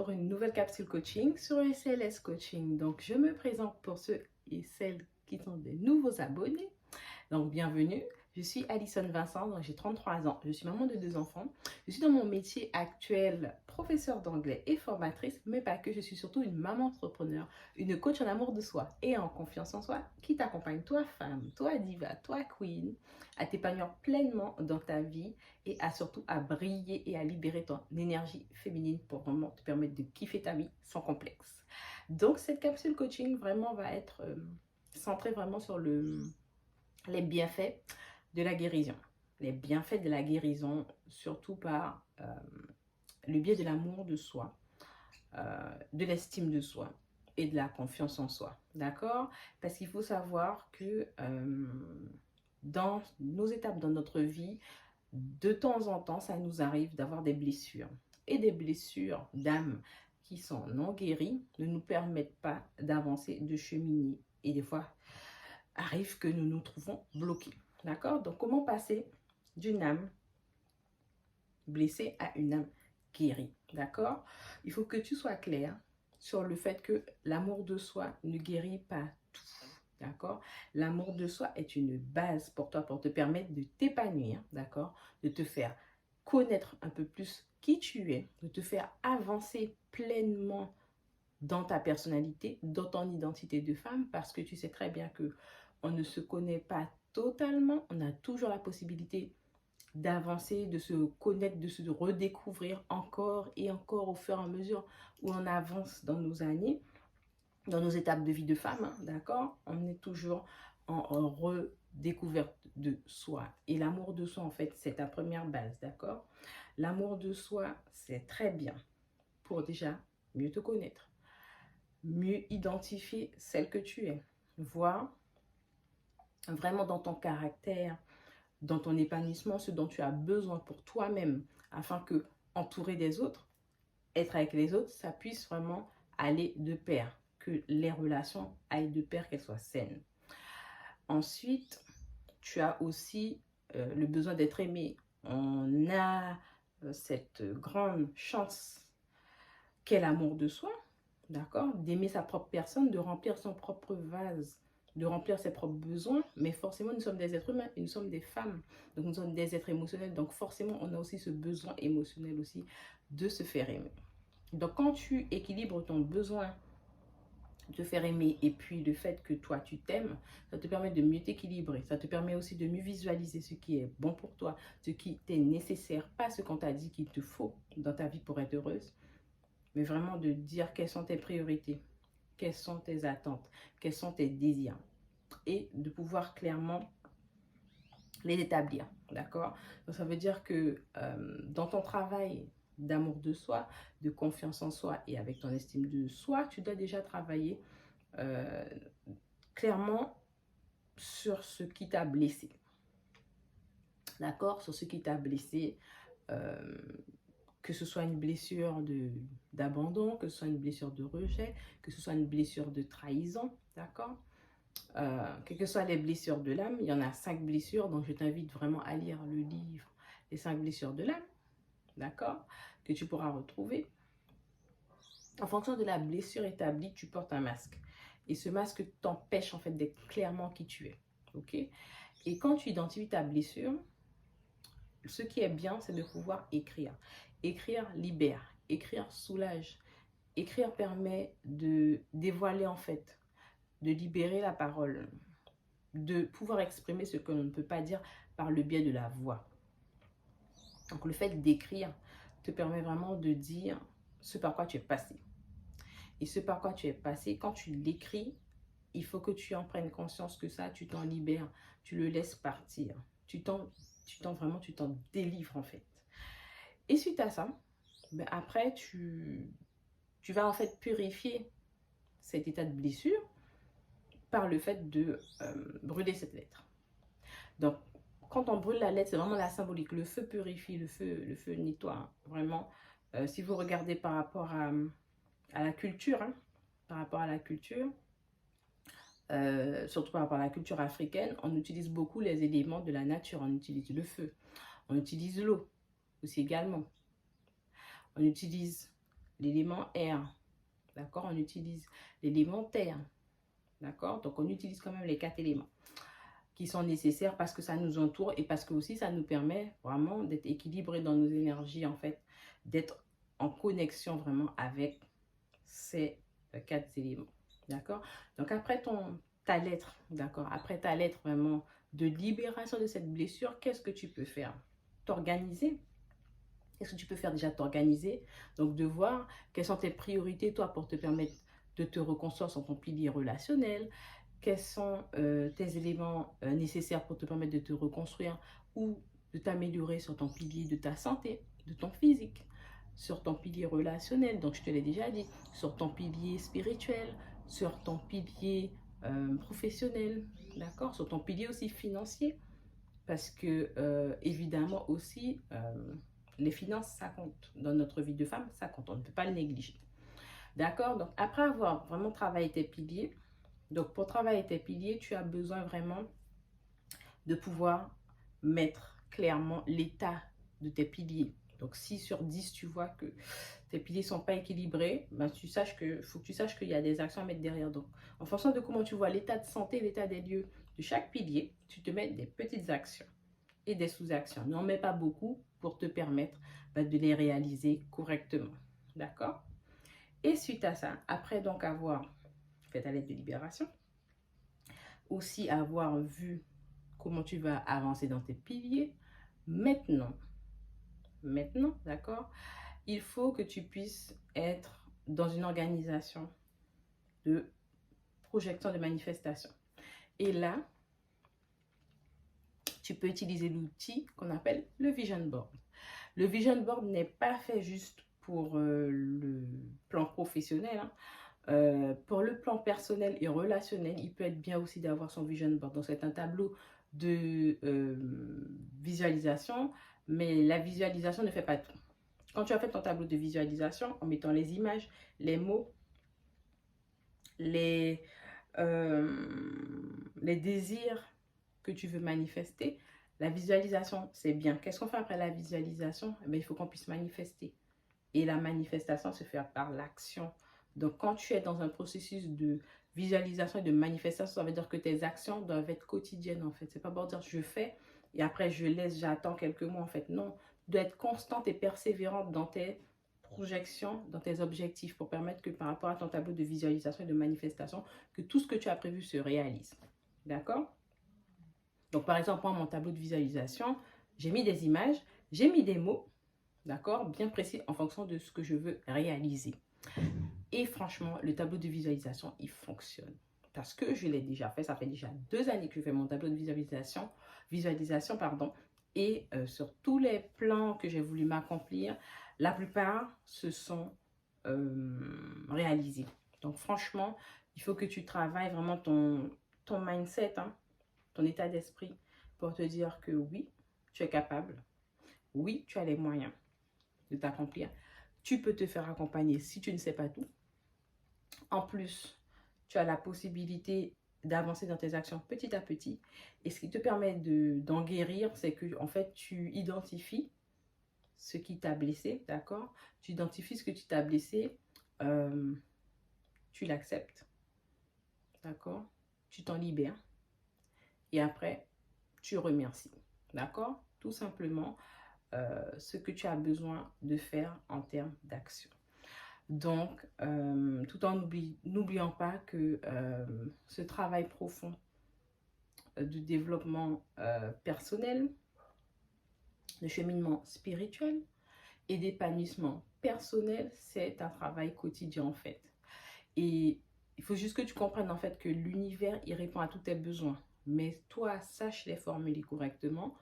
pour une nouvelle capsule coaching sur SLS Coaching. Donc, je me présente pour ceux et celles qui sont des nouveaux abonnés. Donc, bienvenue. Je suis Alison Vincent, donc j'ai 33 ans. Je suis maman de 2 enfants. Je suis dans mon métier actuel, professeur d'anglais et formatrice, mais pas que. Je suis surtout une maman entrepreneur, une coach en amour de soi et en confiance en soi qui t'accompagne, toi femme, toi diva, toi queen, à t'épanouir pleinement dans ta vie et surtout à briller et à libérer ton énergie féminine pour vraiment te permettre de kiffer ta vie sans complexe. Donc, cette capsule coaching vraiment va être centrée vraiment sur les bienfaits de la guérison. Les bienfaits de la guérison, surtout par le biais de l'amour de soi, de l'estime de soi et de la confiance en soi. D'accord? Parce qu'il faut savoir que dans nos étapes dans notre vie, de temps en temps, ça nous arrive d'avoir des blessures. Et des blessures d'âme qui sont non guéries ne nous permettent pas d'avancer, de cheminer. Et des fois, arrive que nous nous trouvons bloqués. D'accord? Donc, comment passer d'une âme blessée à une âme guérie? D'accord? Il faut que tu sois clair sur le fait que l'amour de soi ne guérit pas tout. D'accord? L'amour de soi est une base pour toi, pour te permettre de t'épanouir, d'accord? De te faire connaître un peu plus qui tu es, de te faire avancer pleinement dans ta personnalité, dans ton identité de femme, parce que tu sais très bien que on ne se connaît pas totalement, on a toujours la possibilité d'avancer, de se connaître, de se redécouvrir encore et encore au fur et à mesure où on avance dans nos années, dans nos étapes de vie de femme, hein, d'accord? On est toujours en redécouverte de soi. Et l'amour de soi, en fait, c'est ta première base, d'accord? L'amour de soi, c'est très bien pour déjà mieux te connaître, mieux identifier celle que tu es, voir vraiment dans ton caractère, dans ton épanouissement, ce dont tu as besoin pour toi-même, afin que entourer des autres, être avec les autres, ça puisse vraiment aller de pair, que les relations aillent de pair, qu'elles soient saines. Ensuite, tu as aussi le besoin d'être aimé. On a cette grande chance qu'est l'amour de soi, d'accord? D'aimer sa propre personne, de remplir son propre vase, de remplir ses propres besoins, mais forcément, nous sommes des êtres humains et nous sommes des femmes. Donc, nous sommes des êtres émotionnels. Donc, forcément, on a aussi ce besoin émotionnel aussi de se faire aimer. Donc, quand tu équilibres ton besoin de te faire aimer et puis le fait que toi, tu t'aimes, ça te permet de mieux t'équilibrer. Ça te permet aussi de mieux visualiser ce qui est bon pour toi, ce qui t'est nécessaire, pas ce qu'on t'a dit qu'il te faut dans ta vie pour être heureuse, mais vraiment de dire quelles sont tes priorités, quelles sont tes attentes, quels sont tes désirs, et de pouvoir clairement les établir, d'accord? Donc ça veut dire que dans ton travail d'amour de soi, de confiance en soi et avec ton estime de soi, tu dois déjà travailler euh, clairement sur ce qui t'a blessé, d'accord? Sur ce qui t'a blessé, euh, que ce soit une blessure d'abandon, que ce soit une blessure de rejet, que ce soit une blessure de trahison, d'accord? Quelles que soient les blessures de l'âme, il y en a 5 blessures, donc je t'invite vraiment à lire le livre Les 5 blessures de l'âme, d'accord? Que tu pourras retrouver. En fonction de la blessure établie, tu portes un masque. Et ce masque t'empêche en fait d'être clairement qui tu es, ok? Et quand tu identifies ta blessure, ce qui est bien, c'est de pouvoir écrire. Écrire libère, écrire soulage. Écrire permet de dévoiler en fait, de libérer la parole, de pouvoir exprimer ce que l'on ne peut pas dire par le biais de la voix. Donc le fait d'écrire te permet vraiment de dire ce par quoi tu es passé. Et ce par quoi tu es passé, quand tu l'écris, il faut que tu en prennes conscience que ça, tu t'en libères, tu le laisses partir. Tu t'en délivres en fait. Et suite à ça, ben après, tu vas en fait purifier cet état de blessure par le fait de brûler cette lettre. Donc, quand on brûle la lettre, c'est vraiment la symbolique. Le feu purifie, le feu nettoie. Hein, vraiment, si vous regardez par rapport à la culture, hein, par rapport à la culture, surtout par rapport à la culture africaine, on utilise beaucoup les éléments de la nature. On utilise le feu, on utilise l'eau aussi également. On utilise l'élément air, d'accord? On utilise l'élément terre, d'accord? Donc, on utilise quand même les 4 éléments qui sont nécessaires parce que ça nous entoure et parce que aussi ça nous permet vraiment d'être équilibré dans nos énergies, en fait, d'être en connexion vraiment avec ces 4 éléments, d'accord? Donc, après ta lettre, d'accord? Après ta lettre vraiment de libération de cette blessure, qu'est-ce que tu peux faire? T'organiser. Qu'est-ce que tu peux faire déjà? T'organiser. Donc, de voir quelles sont tes priorités, toi, pour te permettre de te reconstruire sur ton pilier relationnel. Quels sont tes éléments nécessaires pour te permettre de te reconstruire ou de t'améliorer sur ton pilier de ta santé, de ton physique, sur ton pilier relationnel, donc je te l'ai déjà dit, sur ton pilier spirituel, sur ton pilier professionnel, d'accord, sur ton pilier aussi financier, parce que évidemment aussi, les finances, ça compte. Dans notre vie de femme, ça compte, on ne peut pas le négliger. D'accord? Donc après avoir vraiment travaillé tes piliers, donc pour travailler tes piliers, tu as besoin vraiment de pouvoir mettre clairement l'état de tes piliers. Donc si sur 10 tu vois que tes piliers ne sont pas équilibrés, ben faut que tu saches qu'il y a des actions à mettre derrière. Donc en fonction de comment tu vois l'état de santé, l'état des lieux de chaque pilier, tu te mets des petites actions et des sous-actions. N'en mets pas beaucoup pour te permettre de les réaliser correctement. D'accord? Et suite à ça, après donc avoir fait ta lettre de libération, aussi avoir vu comment tu vas avancer dans tes piliers, maintenant, d'accord, il faut que tu puisses être dans une organisation de projection de manifestation. Et là, tu peux utiliser l'outil qu'on appelle le Vision Board. Le Vision Board n'est pas fait juste pour le plan professionnel. Pour le plan personnel et relationnel, il peut être bien aussi d'avoir son Vision Board. Donc, c'est un tableau de visualisation, mais la visualisation ne fait pas tout. Quand tu as fait ton tableau de visualisation, en mettant les images, les mots, les désirs que tu veux manifester, la visualisation, c'est bien. Qu'est-ce qu'on fait après la visualisation? Eh bien, il faut qu'on puisse manifester. Et la manifestation se fait par l'action. Donc, quand tu es dans un processus de visualisation et de manifestation, ça veut dire que tes actions doivent être quotidiennes, en fait. C'est pas pour dire je fais et après je laisse, j'attends quelques mois, en fait. Non, tu dois être constante et persévérante dans tes projections, dans tes objectifs pour permettre que par rapport à ton tableau de visualisation et de manifestation, que tout ce que tu as prévu se réalise. D'accord? Donc, par exemple, moi, mon tableau de visualisation, j'ai mis des images, j'ai mis des mots, d'accord, bien précis en fonction de ce que je veux réaliser. Et franchement, le tableau de visualisation, il fonctionne. Parce que je l'ai déjà fait, ça fait déjà 2 années que je fais mon tableau de visualisation, et sur tous les plans que j'ai voulu m'accomplir, la plupart se sont réalisés. Donc franchement, il faut que tu travailles vraiment ton mindset, hein, ton état d'esprit pour te dire que oui, tu es capable, oui, tu as les moyens de t'accomplir. Tu peux te faire accompagner si tu ne sais pas tout. En plus, tu as la possibilité d'avancer dans tes actions petit à petit. Et ce qui te permet d'en guérir, c'est que en fait, tu identifies ce qui t'a blessé, d'accord? Tu identifies ce que tu t'as blessé, tu l'acceptes, d'accord? Tu t'en libères. Et après, tu remercies, d'accord? Tout simplement, ce que tu as besoin de faire en termes d'action. Donc, tout en n'oubliant pas que ce travail profond de développement personnel, de cheminement spirituel et d'épanouissement personnel, c'est un travail quotidien en fait. Et il faut juste que tu comprennes en fait que l'univers, il répond à tous tes besoins. Mais toi, sache les formuler correctement,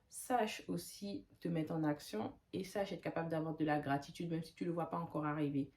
sache aussi te mettre en action et sache être capable d'avoir de la gratitude même si tu ne le vois pas encore arriver.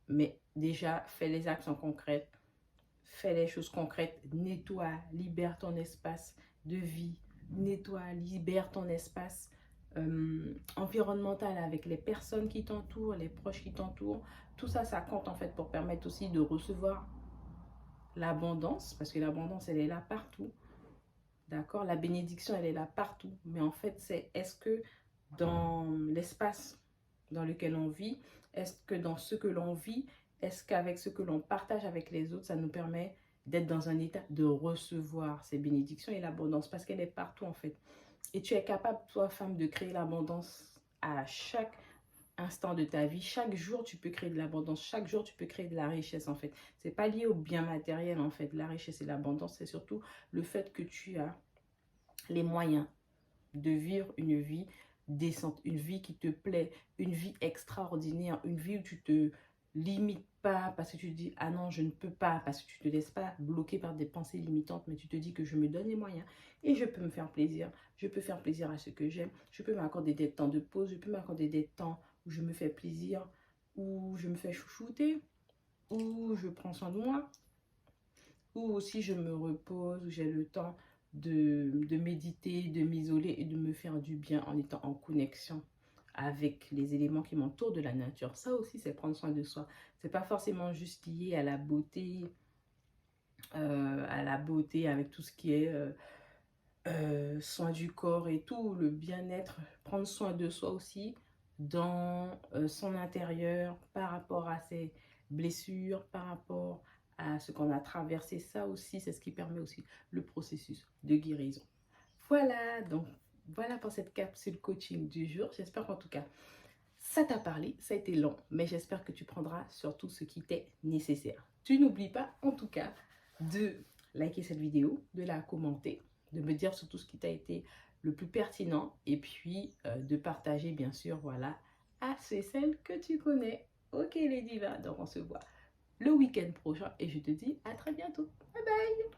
Mais déjà, fais les actions concrètes, fais les choses concrètes, nettoie, libère ton espace de vie, nettoie, libère ton espace environnemental avec les personnes qui t'entourent, les proches qui t'entourent. Tout ça, ça compte en fait pour permettre aussi de recevoir l'abondance, parce que l'abondance, elle est là partout. D'accord? La bénédiction, elle est là partout. Mais en fait, c'est est-ce que dans l'espace dans lequel on vit, Est-ce que dans ce que l'on vit, est-ce qu'avec ce que l'on partage avec les autres, ça nous permet d'être dans un état de recevoir ces bénédictions et l'abondance, parce qu'elle est partout en fait. Et tu es capable, toi, femme, de créer l'abondance à chaque instant de ta vie. Chaque jour, tu peux créer de l'abondance. Chaque jour, tu peux créer de la richesse, en fait. C'est pas lié au bien matériel, en fait. La richesse et l'abondance, c'est surtout le fait que tu as les moyens de vivre une vie décente, une vie qui te plaît, une vie extraordinaire, une vie où tu te limites pas parce que tu te dis ah non je ne peux pas, parce que tu te laisses pas bloquer par des pensées limitantes, mais tu te dis que je me donne les moyens et je peux me faire plaisir, je peux faire plaisir à ce que j'aime, je peux m'accorder des temps de pause, je peux m'accorder des temps où je me fais plaisir, où je me fais chouchouter, où je prends soin de moi, ou aussi je me repose, où j'ai le temps de méditer, de m'isoler et de me faire du bien en étant en connexion avec les éléments qui m'entourent de la nature. Ça aussi, c'est prendre soin de soi. C'est pas forcément juste lié à la beauté avec tout ce qui est soin du corps et tout, le bien-être, prendre soin de soi aussi dans son intérieur par rapport à ses blessures, par rapport à ce qu'on a traversé. Ça aussi, c'est ce qui permet aussi le processus de guérison. Voilà, donc voilà pour cette capsule coaching du jour. J'espère qu'en tout cas, ça t'a parlé, ça a été long, mais j'espère que tu prendras surtout ce qui t'est nécessaire. Tu n'oublies pas en tout cas de liker cette vidéo, de la commenter, de me dire surtout ce qui t'a été le plus pertinent et puis de partager bien sûr, voilà, à celles que tu connais. Ok les divas, donc on se voit le week-end prochain et je te dis à très bientôt. Bye bye.